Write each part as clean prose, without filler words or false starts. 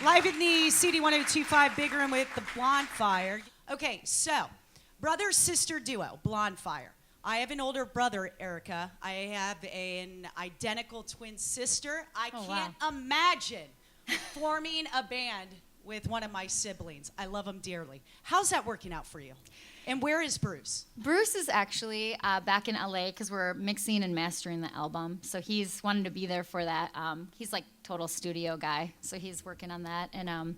Live in the CD102.5 Big Room with the Blondfire. Okay, so, brother-sister duo, Blondfire. I have an older brother, Erica. I have an identical twin sister. I can't imagine forming a band with one of my siblings. I love them dearly. How's that working out for you? And where is Bruce? Bruce is actually back in LA because we're mixing and mastering the album. So he's wanted to be there for that. He's like total studio guy, so he's working on that. And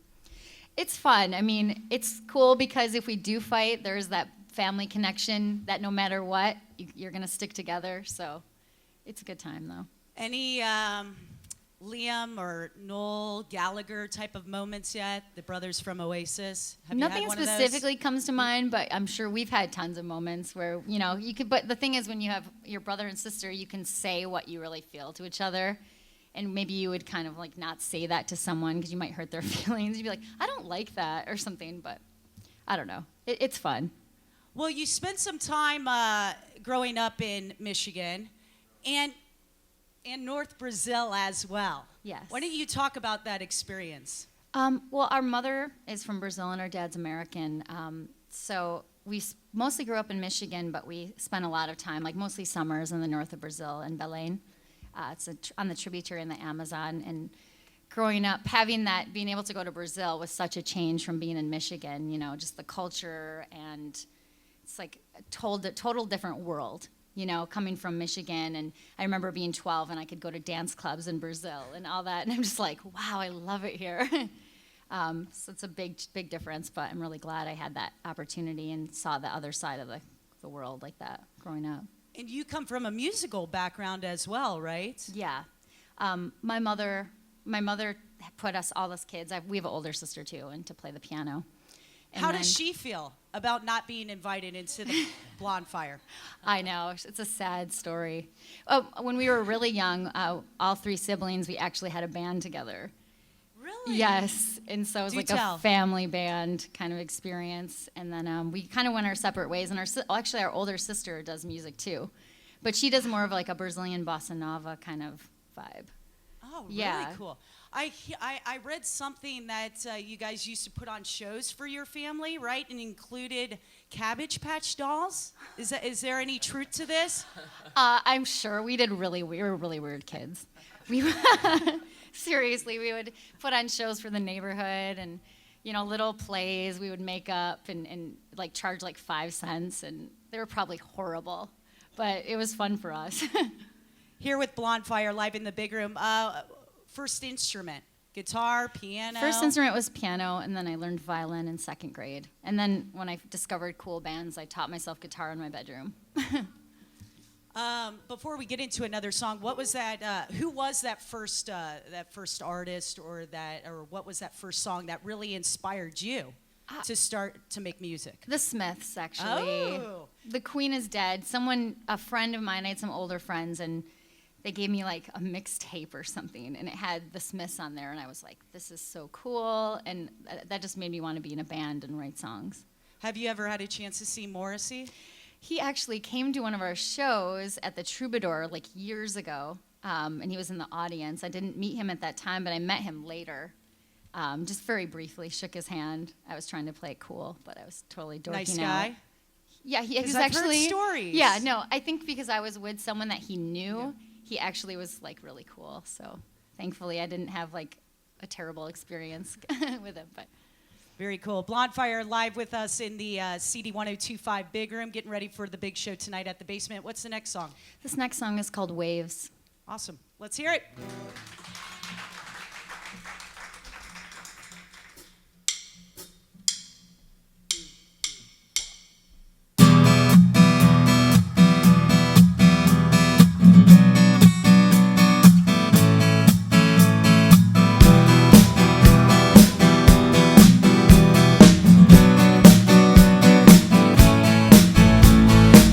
it's fun. I mean, it's cool because if we do fight, there's that family connection that no matter what, you're going to stick together. So it's a good time, though. Any Liam or Noel Gallagher type of moments yet? The brothers from Oasis? Have Nothing you had one specifically comes to mind, but I'm sure we've had tons of moments where, you know, you could, but the thing is when you have your brother and sister, you can say what you really feel to each other. And maybe you would kind of like not say that to someone because you might hurt their feelings. You'd be like, I don't like that or something, but I don't know. It's fun. Well, you spent some time growing up in Michigan and in North Brazil as well. Yes. Why don't you talk about that experience? Well, our mother is from Brazil and our dad's American. So we mostly grew up in Michigan, but we spent a lot of time, like mostly summers in the north of Brazil in Belém. It's on the tributary in the Amazon. And growing up, having that, being able to go to Brazil was such a change from being in Michigan, you know, just the culture, and it's like a total different world, you know, coming from Michigan. And I remember being 12 and I could go to dance clubs in Brazil and all that. And I'm just like, wow, I love it here. So it's a big difference, but I'm really glad I had that opportunity and saw the other side of the world like that growing up. And you come from a musical background as well, right? Yeah. My mother put us, all us kids, we have an older sister too, and to play the piano. And How does she feel about not being invited into the Blondfire? I know. It's a sad story. Oh, when we were really young, all three siblings, we actually had a band together. Really? Yes, and so it was Do like tell. a family band kind of experience. And then we kind of went our separate ways. And actually, our older sister does music too, but she does more of like a Brazilian bossa nova kind of vibe. Oh, really Yeah. cool. I read something that you guys used to put on shows for your family, right? And included Cabbage Patch dolls. Is there any truth to this? I'm sure we were really weird kids. We seriously, we would put on shows for the neighborhood and, little plays we would make up and like charge like 5 cents, and they were probably horrible, but it was fun for us. Here with Blondfire live in the big room. First instrument, guitar, piano. First instrument was piano, and then I learned violin in 2nd grade. And then when I discovered cool bands, I taught myself guitar in my bedroom. Before we get into another song, what was that? Who was that first artist, or what was that first song that really inspired you to start to make music? The Smiths, actually. Oh. The Queen is Dead. A friend of mine, I had some older friends, and they gave me like a mixtape or something, and it had the Smiths on there, and I was like, this is so cool, and that just made me want to be in a band and write songs. Have you ever had a chance to see Morrissey? He actually came to one of our shows at the Troubadour like years ago, and he was in the audience. I didn't meet him at that time, but I met him later. Just very briefly, shook his hand. I was trying to play it cool, but I was totally dorking Nice out. guy. Yeah, he was I've heard actually stories. Yeah, no, I think because I was with someone that he knew, he actually was like really cool. So thankfully, I didn't have like a terrible experience with him. But Very cool. Blondfire live with us in the CD102.5 Big Room, getting ready for the big show tonight at the basement. What's the next song? this next song is called Waves. Awesome. Let's hear it.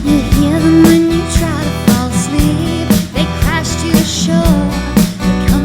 You hear them when you try to fall asleep. They crash to the shore. They come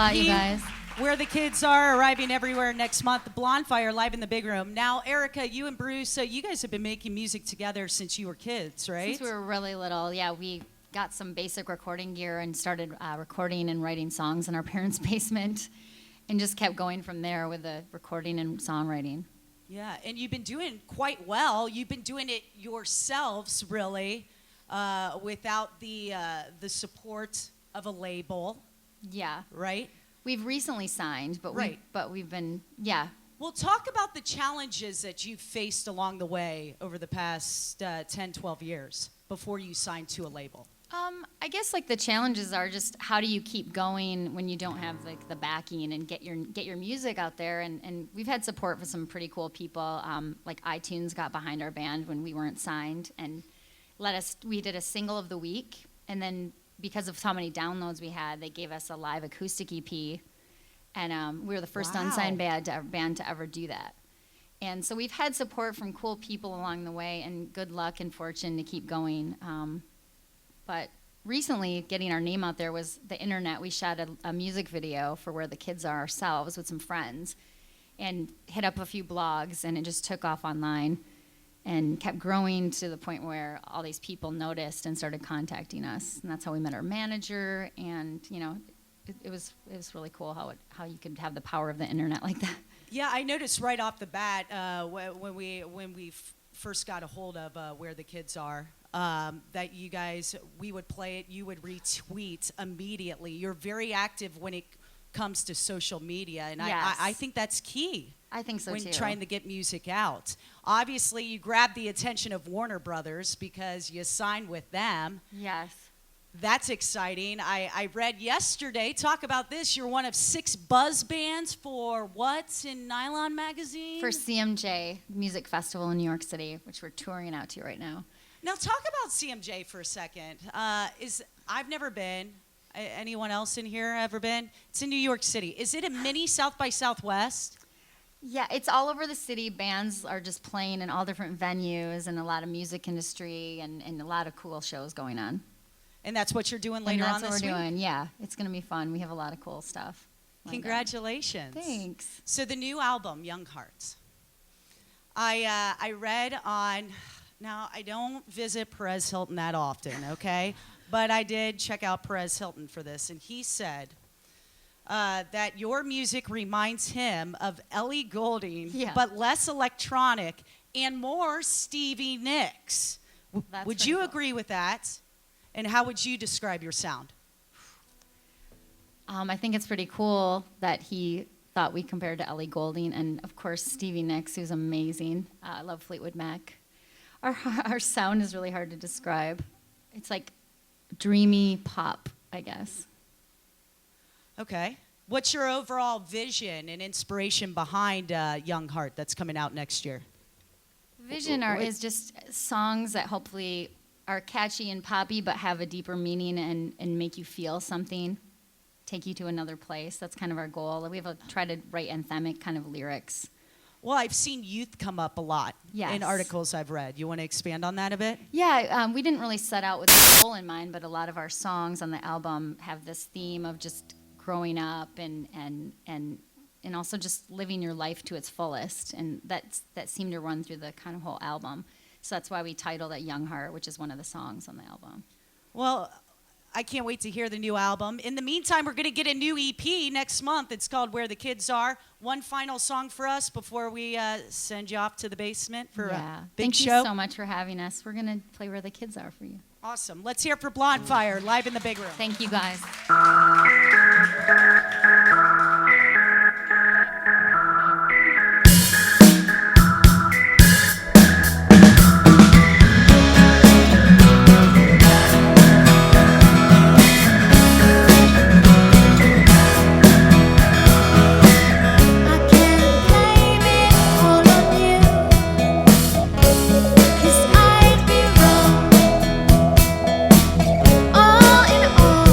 lot, you guys. Where the Kids Are, arriving everywhere next month. Blondfire, live in the Big Room. Now, Erica, you and Bruce, so you guys have been making music together since you were kids, right? Since we were really little, yeah, we got some basic recording gear and started recording and writing songs in our parents' basement, and just kept going from there with the recording and songwriting. Yeah, and you've been doing quite well. You've been doing it yourselves, really, without the support of a label. Yeah. Right? We've recently signed, but Right. we've been, yeah. Well, talk about the challenges that you've faced along the way over the past 10, 12 years before you signed to a label. I guess like the challenges are just how do you keep going when you don't have like the backing and get your music out there, and we've had support from some pretty cool people. Like iTunes got behind our band when we weren't signed and we did a single of the week, and then because of how many downloads we had, they gave us a live acoustic EP, and we were the first unsigned band to ever do that. And so we've had support from cool people along the way, and good luck and fortune to keep going. But recently, getting our name out there was the internet. We shot a music video for Where the Kids Are ourselves with some friends, and hit up a few blogs, and it just took off online and kept growing to the point where all these people noticed and started contacting us. And that's how we met our manager, and it was really cool how you could have the power of the internet like that. Yeah, I noticed right off the bat when we first got a hold of Where the Kids Are, that you guys, we would play it, you would retweet immediately. You're very active when it comes to social media, and yes. I think that's key. I think so when too. trying to get music out. Obviously, you grabbed the attention of Warner Brothers because you signed with them. Yes. That's exciting. I read yesterday, talk about this, you're one of 6 buzz bands for what's in Nylon Magazine? For CMJ Music Festival in New York City, which we're touring out to right now. Now talk about CMJ for a second. I've never been. Anyone else in here ever been? It's in New York City. Is it a mini South by Southwest? Yeah, it's all over the city. Bands are just playing in all different venues, and a lot of music industry, and a lot of cool shows going on. And that's what you're doing later on this week? That's what we're doing, yeah. It's going to be fun. We have a lot of cool stuff. Congratulations. Thanks. So the new album, Young Hearts. I read on, now I don't visit Perez Hilton that often, okay? But I did check out Perez Hilton for this, and he said that your music reminds him of Ellie Goulding, Yeah. but less electronic and more Stevie Nicks. That's Would pretty you cool. agree with that? And how would you describe your sound? I think it's pretty cool that he thought we compared to Ellie Goulding, and of course Stevie Nicks, who's amazing. I love Fleetwood Mac. Our sound is really hard to describe. It's like dreamy pop, I guess. Okay. What's your overall vision and inspiration behind Young Heart that's coming out next year? Vision is just songs that hopefully are catchy and poppy, but have a deeper meaning and make you feel something, take you to another place. That's kind of our goal. We have try to write anthemic kind of lyrics. Well, I've seen youth come up a lot Yes. in articles I've read. You want to expand on that a bit? Yeah, we didn't really set out with a goal in mind, but a lot of our songs on the album have this theme of just growing up and also just living your life to its fullest, and that seemed to run through the kind of whole album. So that's why we titled it Young Heart, which is one of the songs on the album. Well, I can't wait to hear the new album. In the meantime, we're going to get a new EP next month. It's called Where the Kids Are. One final song for us before we send you off to the basement for a big Thank show. you so much for having us. We're going to play Where the Kids Are for you. Awesome. Let's hear it for Blondfire, live in the Big Room. Thank you, guys. All in all,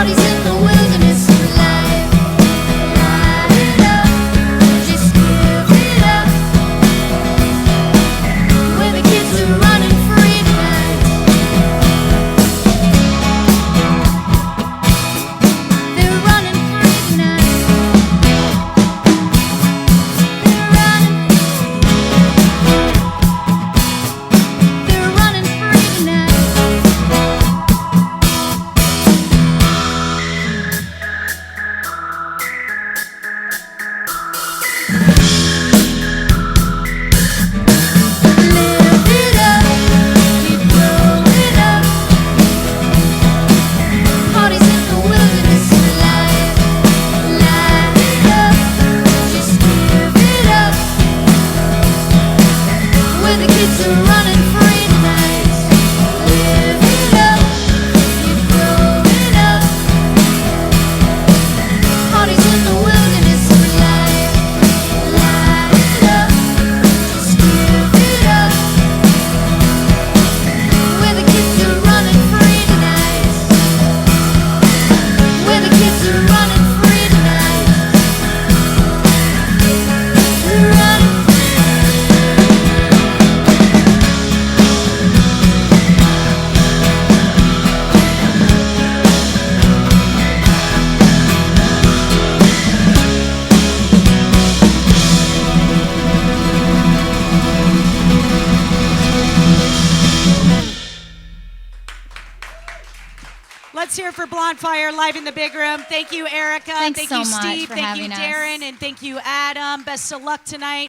Parties in the wilderness alive. Light it up, just give it up. Where the kids are running free tonight. They're running free tonight. They're running free tonight. Live it up, keep growing up. Parties in the wilderness alive. Light it up, just give it up. Where the kids are running free tonight. Live it up, keep growing up. Parties in the wilderness alive. Light it up, just give it up. Where the kids are running free tonight. Where the kids are running free tonight. Running. Let's hear for Blondfire live in the big room. Thank you, Erica. Thanks thank so you, much Steve. for Thank you, having us. Darren. And thank you, Adam. Best of luck tonight.